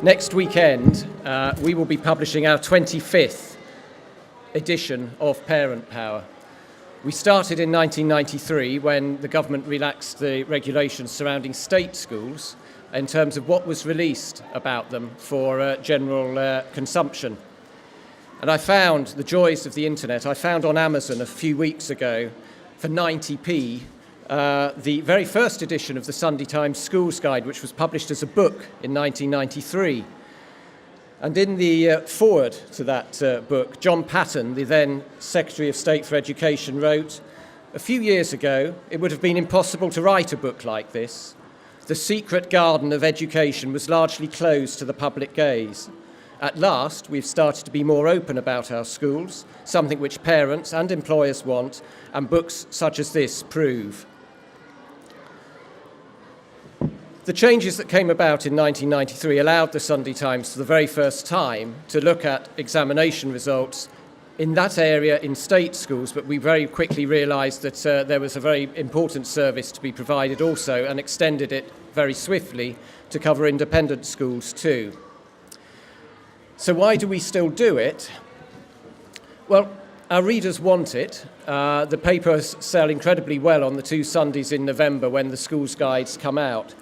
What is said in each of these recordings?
Next weekend, we will be publishing our 25th edition of Parent Power. We started in 1993 when the government relaxed the regulations surrounding state schools in terms of what was released about them for general consumption. And I found the joys of the internet. I found on Amazon a few weeks ago for 90p the very first edition of the Sunday Times Schools Guide, which was published as a book in 1993. And in the foreword to that book, John Patton, the then Secretary of State for Education, wrote, "A few years ago, it would have been impossible to write a book like this. The secret garden of education was largely closed to the public gaze. At last, we've started to be more open about our schools, something which parents and employers want, and books such as this prove." The changes that came about in 1993 allowed the Sunday Times for the very first time to look at examination results in that area in state schools, but we very quickly realised that there was a very important service to be provided also, and extended it very swiftly to cover independent schools too. So why do we still do it? Well, our readers want it. The papers sell incredibly well on the two Sundays in November when the schools guides come out.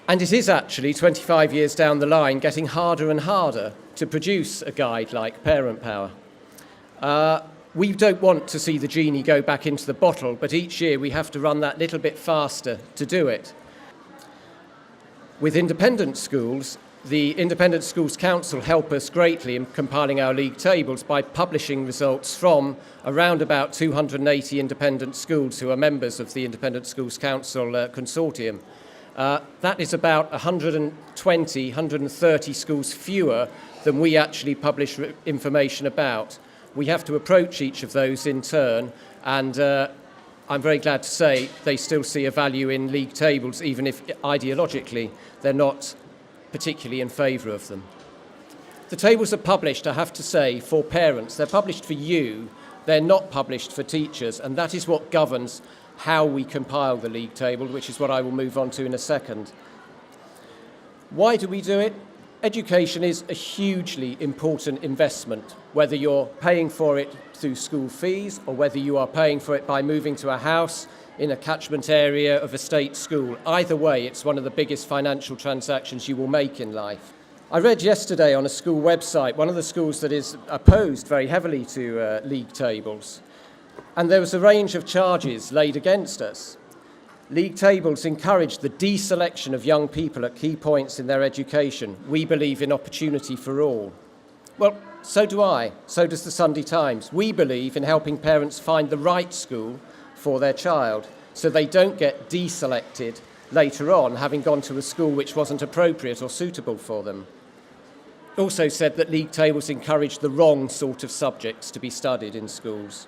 And it is actually, 25 years down the line, getting harder and harder to produce a guide like Parent Power. We don't want to see the genie go back into the bottle, but each year we have to run that little bit faster to do it. With independent schools, the Independent Schools Council help us greatly in compiling our league tables by publishing results from around about 280 independent schools who are members of the Independent Schools Council consortium. That is about 120, 130 schools fewer than we actually publish information about. We have to approach each of those in turn, and I'm very glad to say they still see a value in league tables, even if ideologically they're not particularly in favour of them. The tables are published, I have to say, for parents. They're published for you. They're not published for teachers, and that is what governs how we compile the league table, which is what I will move on to in a second. Why do we do it? Education is a hugely important investment, whether you're paying for it through school fees or whether you are paying for it by moving to a house in a catchment area of a state school. Either way, it's one of the biggest financial transactions you will make in life. I read yesterday on a school website, one of the schools that is opposed very heavily to league tables, and there was a range of charges laid against us. League tables encourage the deselection of young people at key points in their education. We believe in opportunity for all. Well, so do I. So does the Sunday Times. We believe in helping parents find the right school for their child so they don't get deselected later on, having gone to a school which wasn't appropriate or suitable for them. It also said that league tables encourage the wrong sort of subjects to be studied in schools.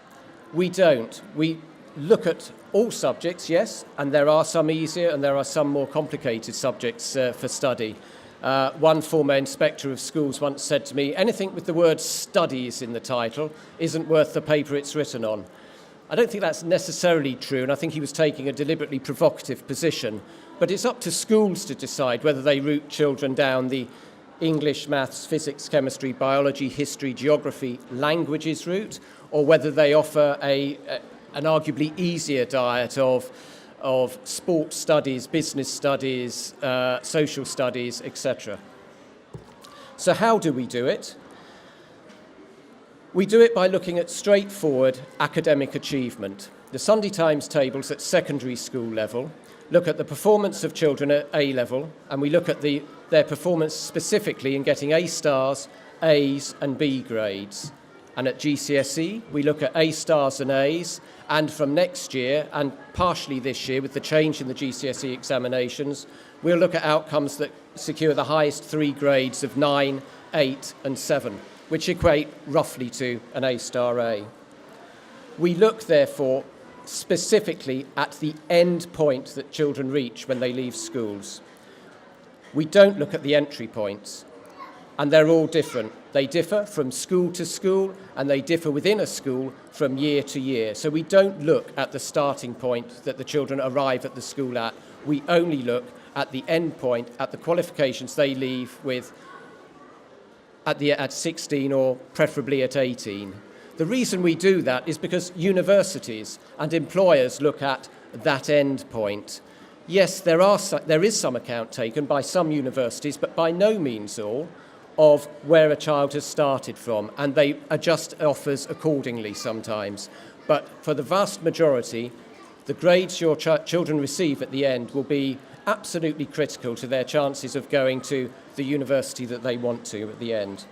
We don't. We look at all subjects, yes, and there are some easier and there are some more complicated subjects for study. One former inspector of schools once said to me, anything with the word studies in the title isn't worth the paper it's written on. I don't think that's necessarily true, and I think he was taking a deliberately provocative position. But it's up to schools to decide whether they route children down the English, maths, physics, chemistry, biology, history, geography, languages route, or whether they offer an arguably easier diet of sports studies, business studies, social studies, etc. So how do we do it? We do it by looking at straightforward academic achievement. The Sunday Times tables at secondary school level look at the performance of children at A level, and we look at their performance specifically in getting A stars, A's and B grades. And at GCSE, we look at A stars and A's, and from next year, and partially this year with the change in the GCSE examinations, we'll look at outcomes that secure the highest three grades of 9, 8 and 7, which equate roughly to an A star A. We look, therefore, specifically at the end point that children reach when they leave schools. We don't look at the entry points, and they're all different. They differ from school to school, and they differ within a school from year to year. So we don't look at the starting point that the children arrive at the school at. We only look at the end point, at the qualifications they leave with at 16 or preferably at 18. The reason we do that is because universities and employers look at that end point. Yes, there is some account taken by some universities, but by no means all, of where a child has started from, and they adjust offers accordingly sometimes. But for the vast majority, the grades your children receive at the end will be absolutely critical to their chances of going to the university that they want to at the end.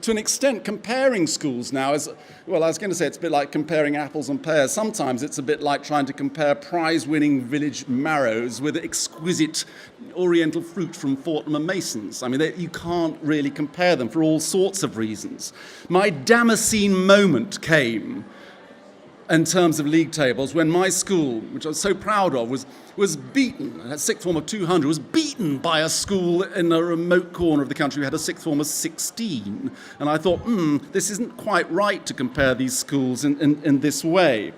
To an extent, comparing schools now is, well, I was going to say it's a bit like comparing apples and pears. Sometimes it's a bit like trying to compare prize-winning village marrows with exquisite oriental fruit from Fortnum and Mason's. I mean, you can't really compare them for all sorts of reasons. My Damascene moment came in terms of league tables when my school, which I was so proud of, was beaten, had a sixth form of 200, was beaten by a school in a remote corner of the country who had a sixth form of 16. And I thought, this isn't quite right to compare these schools in this way.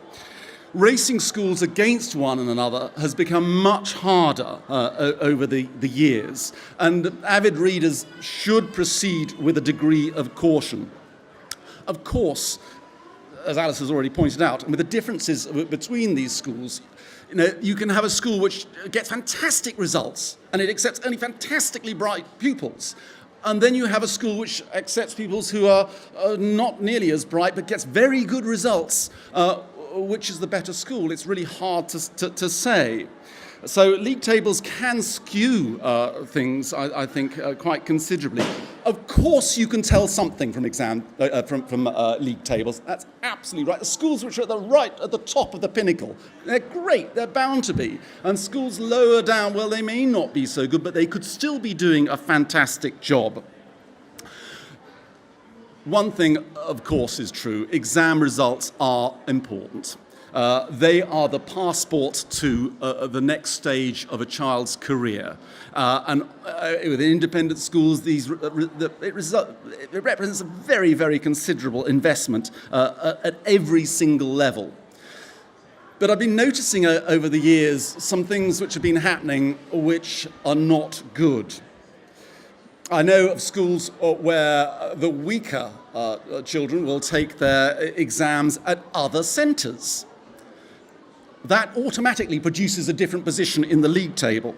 Racing schools against one another has become much harder over the years, and avid readers should proceed with a degree of caution. Of course, as Alice has already pointed out, and with the differences between these schools, you can have a school which gets fantastic results and it accepts only fantastically bright pupils. And then you have a school which accepts pupils who are not nearly as bright but gets very good results. Which is the better school? It's really hard to say. So league tables can skew things, I think, quite considerably. Of course, you can tell something from league tables. That's absolutely right. The schools which are at the top of the pinnacle, they're great. They're bound to be. And schools lower down, well, they may not be so good, but they could still be doing a fantastic job. One thing, of course, is true. Exam results are important. They are the passport to the next stage of a child's career. And within independent schools, it represents a very, very considerable investment at every single level. But I've been noticing over the years some things which have been happening which are not good. I know of schools where the weaker children will take their exams at other centres. That automatically produces a different position in the league table.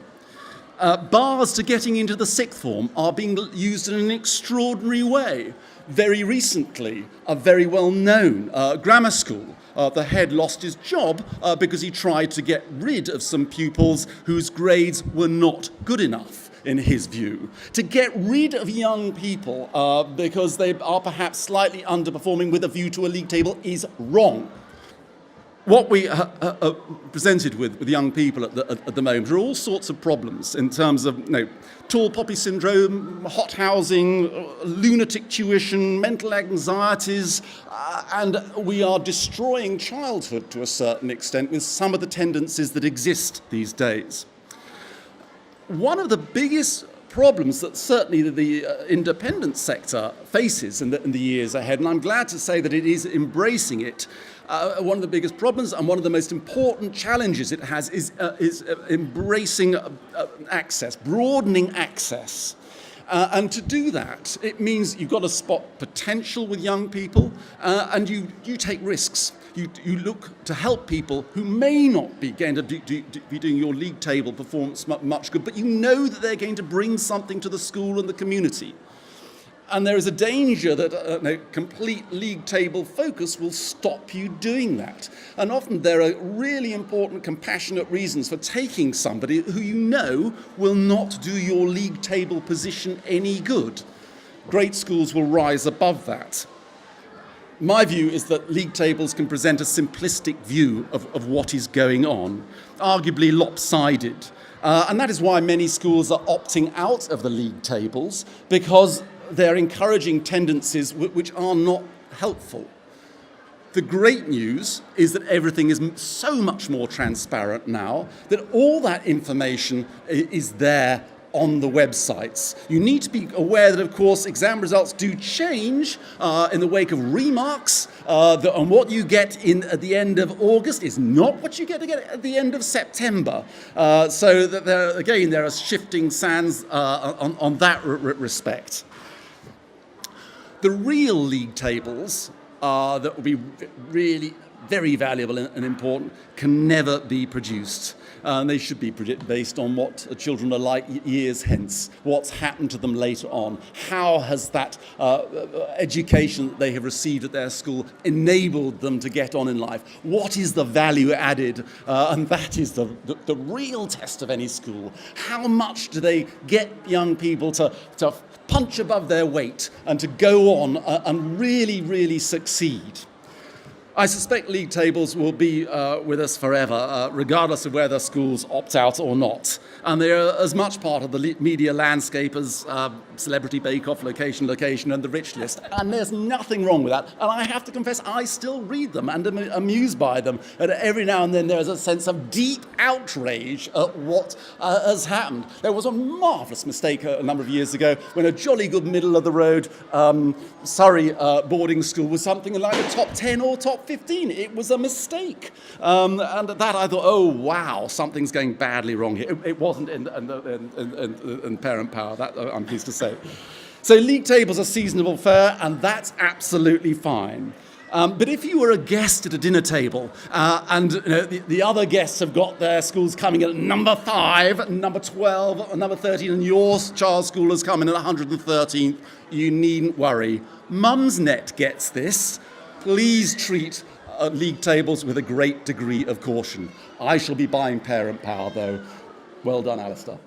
Bars to getting into the sixth form are being used in an extraordinary way. Very recently, a very well-known grammar school, the head lost his job because he tried to get rid of some pupils whose grades were not good enough, in his view. To get rid of young people because they are perhaps slightly underperforming with a view to a league table is wrong. What we are presented with young people at the moment are all sorts of problems in terms of tall poppy syndrome, hot housing, lunatic tuition, mental anxieties, and we are destroying childhood to a certain extent with some of the tendencies that exist these days. One of the biggest problems that certainly the independent sector faces in the years ahead, and I'm glad to say that it is embracing it, one of the biggest problems and one of the most important challenges it has is embracing access, broadening access. And to do that, it means you've got to spot potential with young people and you take risks. You look to help people who may not be going to be doing your league table performance much good, but you know that they're going to bring something to the school and the community. And there is a danger that complete league table focus will stop you doing that. And often there are really important, compassionate reasons for taking somebody who you know will not do your league table position any good. Great schools will rise above that. My view is that league tables can present a simplistic view of what is going on, arguably lopsided. And that is why many schools are opting out of the league tables, because they're encouraging tendencies which are not helpful. The great news is that everything is so much more transparent now that all that information is there on the websites. You need to be aware that, of course, exam results do change in the wake of remarks, and what you get at the end of August is not what you get at the end of September. So that there are shifting sands on that respect. The real league tables that will be really very valuable and important can never be produced. They should be based on what children are like years hence, what's happened to them later on, how has that education that they have received at their school enabled them to get on in life, what is the value added, and that is the real test of any school. How much do they get young people to punch above their weight and to go on and really, really succeed? I suspect league tables will be with us forever, regardless of whether schools opt out or not. And they are as much part of the media landscape as Celebrity Bake Off, Location, and The Rich List. And there's nothing wrong with that. And I have to confess, I still read them and am amused by them. And every now and then there is a sense of deep outrage at what has happened. There was a marvellous mistake a number of years ago when a jolly good middle-of-the-road Surrey boarding school was something like the top 10 or top 15. It was a mistake. And at that I thought, oh, wow, something's going badly wrong here. It wasn't in parent power, that I'm pleased to say. So league tables are seasonable fare, and that's absolutely fine. But if you were a guest at a dinner table and the other guests have got their schools coming at number 5, number 12, number 13, and your child's school has come in at 113th, you needn't worry. Mumsnet gets this. Please treat league tables with a great degree of caution. I shall be buying parent power, though. Well done, Alistair.